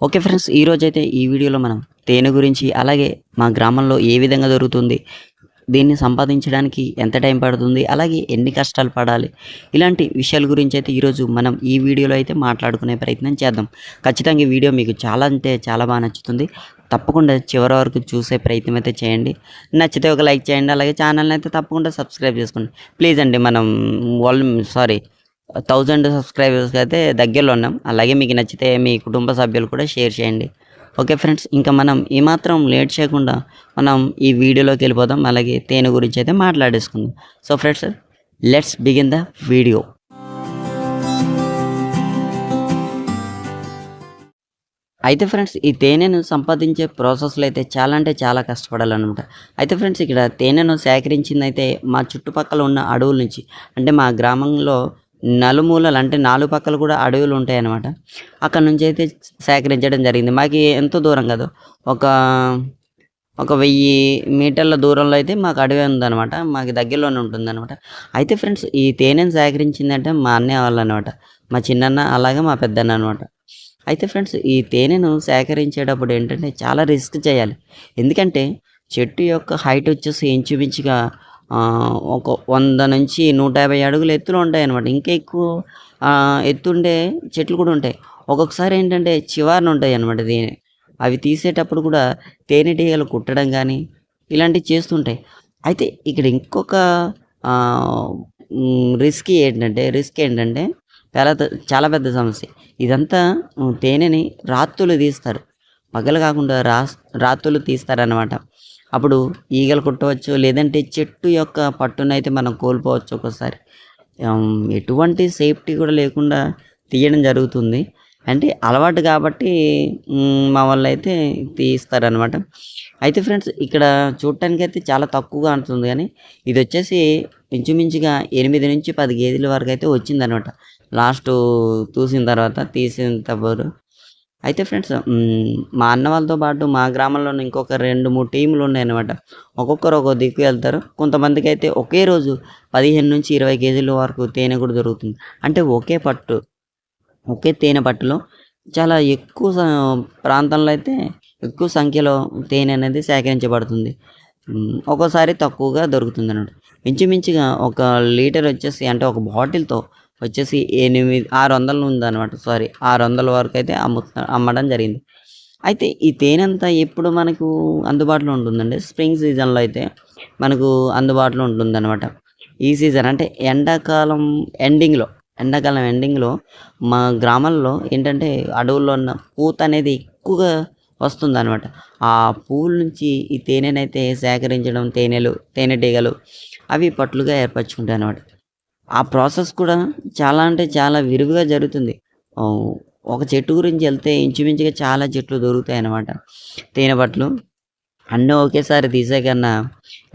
Okay friends, ఈరోజైతే ఈ వీడియోలో మనం తేనె గురించి, అలాగే మా గ్రామంలో ఏ విధంగా దొరుకుతుంది, దీన్ని సంపాదించడానికి ఎంత టైం పడుతుంది, అలాగే ఎన్ని కష్టాలు పడాలి, ఇలాంటి విషయాల గురించి అయితే ఈరోజు మనం ఈ వీడియోలో అయితే మాట్లాడుకునే ప్రయత్నం చేద్దాం. ఖచ్చితంగా ఈ వీడియో మీకు చాలా అంటే చాలా బాగా నచ్చుతుంది. తప్పకుండా చివరి వరకు చూసే ప్రయత్నం అయితే చేయండి. నచ్చితే ఒక లైక్ చేయండి, అలాగే ఛానల్ని అయితే తప్పకుండా సబ్స్క్రైబ్ చేసుకోండి. ప్లీజ్ అండి, మనం సారీ 1000 సబ్స్క్రైబర్స్కి అయితే దగ్గరలో ఉన్నాం. అలాగే మీకు నచ్చితే మీ కుటుంబ సభ్యులు కూడా షేర్ చేయండి. ఓకే ఫ్రెండ్స్, ఇంకా మనం ఏమాత్రం లేట్ చేయకుండా మనం ఈ వీడియోలోకి వెళ్ళిపోదాం. అలాగే తేనె గురించి అయితే మాట్లాడేసుకుందాం. So friends, let's begin the video. అయితే ఫ్రెండ్స్, ఈ తేనెను సంపాదించే ప్రాసెస్లో అయితే చాలా అంటే చాలా కష్టపడాలన్నమాట. అయితే ఫ్రెండ్స్, ఇక్కడ తేనెను సేకరించిందైతే మా చుట్టుపక్కల ఉన్న అడవుల నుంచి, అంటే మా గ్రామంలో నలుమూలలు అంటే 4 పక్కల కూడా అడవులు ఉంటాయన్నమాట. అక్కడ నుంచి అయితే సేకరించడం జరిగింది. మాకు ఎంతో దూరం కాదు, ఒక ఒక 1000 మీటర్ల దూరంలో అయితే మాకు అడవి ఉందన్నమాట. మాకు దగ్గరలోనే ఉంటుందన్నమాట. అయితే ఫ్రెండ్స్, ఈ తేనెను సేకరించిందంటే మా అన్నయ్య వాళ్ళనమాట. మా చిన్నన్న అలాగే మా పెద్దన్న అనమాట. అయితే ఫ్రెండ్స్, ఈ తేనెను సేకరించేటప్పుడు ఏంటంటే చాలా రిస్క్ చేయాలి. ఎందుకంటే చెట్టు యొక్క హైట్ వచ్చేసి ఇంచుమించుగా ఒక 100 నుంచి 150 అడుగుల ఎత్తులో ఉంటాయన్నమాట. ఇంకా ఎక్కువ ఎత్తుండే చెట్లు కూడా ఉంటాయి. ఒక్కొక్కసారి ఏంటంటే చివరన ఉంటాయన్నమాట అవి తీసేటప్పుడు కూడా తేనెటీగలు కుట్టడం కానీ ఇలాంటివి చేస్తుంటాయి. అయితే ఇక్కడ ఇంకొక రిస్క్ ఏంటంటే చాలా పెద్ద సమస్య. ఇదంతా తేనెని రాత్రులు తీస్తారు. పగలు కాకుండా రాత్రులు తీస్తారనమాట. అప్పుడు ఈగలు కుట్టవచ్చు, లేదంటే చెట్టు యొక్క పట్టునైతే మనం కోల్పోవచ్చు ఒక్కోసారి. ఎటువంటి సేఫ్టీ కూడా లేకుండా తీయడం జరుగుతుంది. అంటే అలవాటు కాబట్టి మా వాళ్ళైతే తీస్తారనమాట. అయితే ఫ్రెండ్స్, ఇక్కడ చూడటానికైతే చాలా తక్కువగా ఉంటుంది, కానీ ఇది వచ్చేసి ఇంచుమించుగా 8 నుంచి 10 కేజీల వరకు అయితే వచ్చిందనమాట. లాస్టు తీసిన తర్వాత. అయితే ఫ్రెండ్స్, మా అన్న వాళ్ళతో పాటు మా గ్రామంలోనే ఇంకొక 2, 3 టీములు ఉన్నాయన్నమాట. ఒక్కొక్కరు ఒక్కో దిక్కు వెళ్తారు. కొంతమందికైతే ఒకే రోజు 15 నుంచి 20 కేజీల వరకు తేనె కూడా దొరుకుతుంది. అంటే ఒకే తేనె పట్టులో చాలా ఎక్కువ ప్రాంతంలో అయితే ఎక్కువ సంఖ్యలో తేనె అనేది సేకరించబడుతుంది. ఒక్కోసారి తక్కువగా దొరుకుతుందన్నమాట. ఇంచుమించుగా ఒక లీటర్ వచ్చేసి, అంటే ఒక బాటిల్‌తో వచ్చేసి 600 ఉందన్నమాట. 600 వరకు అయితే అమ్మడం జరిగింది. అయితే ఈ తేనెంతా ఎప్పుడు మనకు అందుబాటులో ఉంటుందంటే స్ప్రింగ్ సీజన్‌లో అయితే మనకు అందుబాటులో ఉంటుందన్నమాట. ఈ సీజన్ అంటే ఎండాకాలం ఎండింగ్‌లో మా గ్రామాల్లో ఏంటంటే అడవుల్లో ఉన్న పూత అనేది ఎక్కువగా వస్తుందన్నమాట. ఆ పువ్వుల నుంచి ఈ తేనెనైతే సేకరించడం, తేనెటీగలు అవి పట్లుగా ఏర్పరచుకుంటాయన్నమాట. ఆ ప్రాసెస్ కూడా చాలా అంటే చాలా విరివిగా జరుగుతుంది. ఆహ్, ఒక చెట్టు గురించి వెళ్తే ఇంచుమించుగా చాలా చెట్లు దొరుకుతాయన్నమాట. తేనె పట్లు అన్నీ ఒకేసారి తీసే కన్నా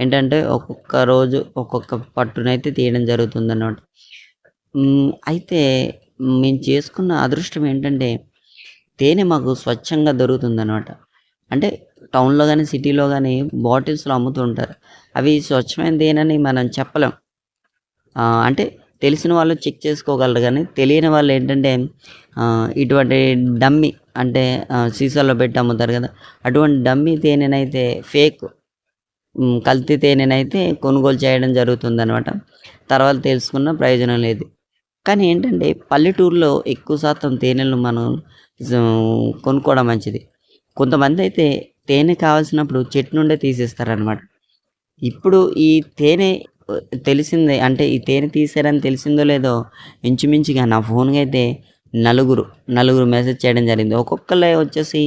ఏంటంటే ఒక్కొక్క రోజు ఒక్కొక్క పట్టునైతే తీయడం జరుగుతుందన్నమాట. అయితే మేము చేసుకున్న అదృష్టం ఏంటంటే తేనె మాకు స్వచ్ఛంగా దొరుకుతుందన్నమాట. అంటే టౌన్‌లో గాని, సిటీలో గాని బాటిల్స్‌లో అమ్ముతూ ఉంటారు. అవి స్వచ్ఛమైన తేనెని మనం చెప్పలేం. అంటే తెలిసిన వాళ్ళు చెక్ చేసుకోగలరు, కానీ తెలియని వాళ్ళు ఏంటంటే ఇటువంటి డమ్మీ, అంటే సీసాలో పెట్టి అమ్ముతారు కదా! అటువంటి డమ్మీ తేనెనైతే కల్తీ తేనెనైతే కొనుగోలు చేయడం జరుగుతుందనమాట. తర్వాత తెలుసుకున్న ప్రయోజనం లేదు. కానీ ఏంటంటే పల్లెటూరులో ఎక్కువ శాతం తేనెలను మనం కొనుక్కోవడం మంచిది. కొంతమందైతే తేనె కావాల్సినప్పుడు చెట్టు నుండే తీసేస్తారనమాట. ఇప్పుడు ఈ తేనె తెలిసిందే, అంటే ఈ తేనె తీశారని తెలిసిందో లేదో ఇంచుమించుగా నా ఫోన్‌కి అయితే నలుగురు మెసేజ్ చేయడం జరిగింది. ఒక్కొక్కళ్ళే వచ్చేసి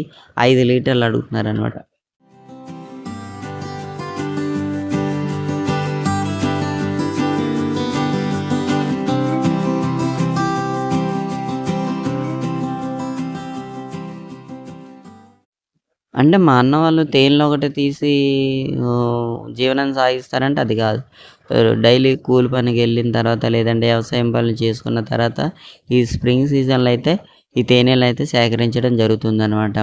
5 లీటర్లు అడుగుతున్నారనమాట. అంటే మా అన్న వాళ్ళు తేనెలో ఒకటే తీసి జీవనం సాగిస్తారంటే అది కాదు. డైలీ కూలి పనికెళ్ళిన తర్వాత, లేదంటే వ్యవసాయం పనులు చేసుకున్న తర్వాత ఈ స్ప్రింగ్ సీజన్‌లో అయితే ఈ తేనెలైతే సేకరించడం జరుగుతుందనమాట.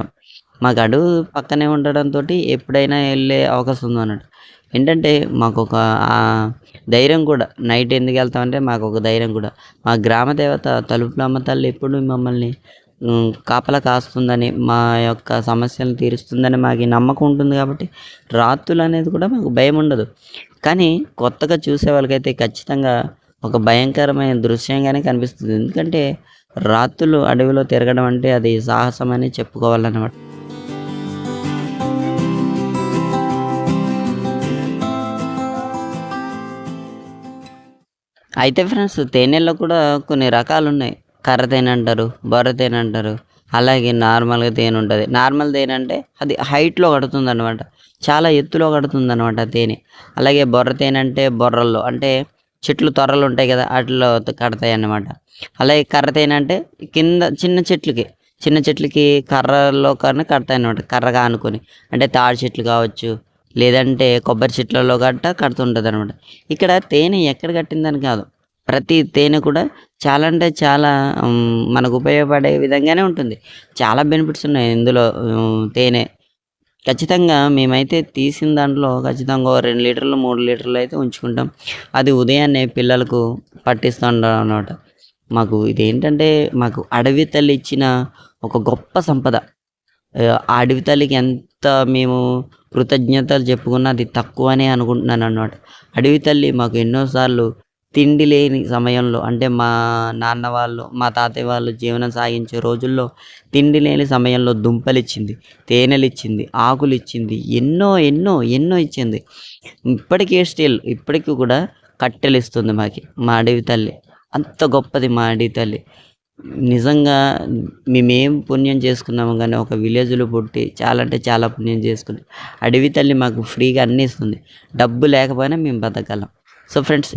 మాకు అడవి పక్కనే ఉండడంతోటి ఎప్పుడైనా వెళ్ళే అవకాశం ఉందన్నట్టు. ఏంటంటే మాకొక ధైర్యం కూడా, నైట్ ఎందుకెళ్తామంటే మాకొక ధైర్యం కూడా. మా గ్రామ దేవత తలుపులమ్మ తల్లి ఎప్పుడు మమ్మల్ని కాపలా కాస్తుందని, మా యొక్క సమస్యలను తీరుస్తుందని మాకు ఈ నమ్మకం ఉంటుంది కాబట్టి రాత్రులనేది కూడా మాకు భయముండదు. కానీ కొత్తగా చూసే వాళ్ళకైతే ఖచ్చితంగా ఒక భయంకరమైన దృశ్యంగానే కనిపిస్తుంది. ఎందుకంటే రాత్రులు అడవిలో తిరగడం అంటే అది సాహసమని చెప్పుకోవాలనమాట. అయితే ఫ్రెండ్స్ తేనెల్లో కూడా కొన్ని రకాలున్నాయి. కర్ర తేనె అంటారు, బొర్ర తేనె అంటారు. అలాగే నార్మల్‌గా తేనె ఉంటది. నార్మల్ తేనె అంటే అది హైట్‌లో కడుతుందనమాట. చాలా ఎత్తులో కడుతుందనమాట తేనె. అలాగే బొర్ర తేనె అంటే బొర్రల్లో అంటే చెట్లు తొర్రలుంటాయి కదా! ఆటిల్లో కడతాయన్నమాట. అలాగే కర్ర తేనె అంటే కింద చిన్న చెట్లకి కర్రల్లో కన్నా కడతాయన్నమాట. కర్రగా ఆనుకొని. అంటే తాడి చెట్లు కావచ్చు, లేదంటే కొబ్బరి చెట్లలో గట్టా కడుతుంటదనమాట. ఇక్కడ తేనె ఎక్కడ కట్టిందని కాదు. ప్రతి తేనె కూడా చాలా అంటే చాలా మనకు ఉపయోగపడే విధంగానే ఉంటుంది. చాలా బెనిఫిట్స్ ఉన్నాయి ఇందులో తేనె. ఖచ్చితంగా మేమైతే తీసిన దాంట్లో ఖచ్చితంగా ఓ 2 లీటర్లు, 3 లీటర్లు అయితే ఉంచుకుంటాం. అది ఉదయాన్నే పిల్లలకు పట్టిస్తుంటాం అన్నమాట. మాకు ఇదేంటంటే మాకు అడవి తల్లి ఇచ్చిన ఒక గొప్ప సంపద. ఆ అడవి తల్లికి ఎంత మేము కృతజ్ఞతలు చెప్పుకున్నా అది తక్కువనే అనుకుంటున్నానన్నమాట. అడవి తల్లి మాకు ఎన్నో సార్లు తిండి లేని సమయంలో అంటే మా నాన్న వాళ్ళు, మా తాతయ్య వాళ్ళు జీవనం సాగించే రోజుల్లో తిండి లేని సమయంలో దుంపలిచ్చింది, తేనెలిచ్చింది, ఆకులిచ్చింది. ఎన్నో ఇచ్చింది. ఇప్పటికి కూడా కట్టెలిస్తుంది మాకి మా అడవి తల్లి. అంత గొప్పది మా అడవి తల్లి. నిజంగా మేమేం పుణ్యం చేసుకున్నామో గానీ ఒక విలేజ్‌లో పుట్టి చాలా అంటే చాలా పుణ్యం చేసుకున్నాం. అడవి తల్లి మాకు ఫ్రీగా అన్నీ ఇస్తుంది. డబ్బు లేకపోయినా మేము బతకగలం. సో ఫ్రెండ్స్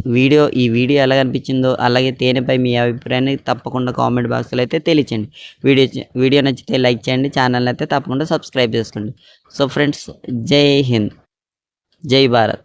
ఈ వీడియో ఎలా అనిపించిందో అలాగే తేనెపై మీ అభిప్రాయాన్ని తప్పకుండా కామెంట్ బాక్స్‌లో అయితే తెలియచేయండి. వీడియో నచ్చితే లైక్ చేయండి. ఛానల్‌ని అయితే తప్పకుండా సబ్స్క్రైబ్ చేసుకోండి. సో ఫ్రెండ్స్ జై హింద్. జై భారత్.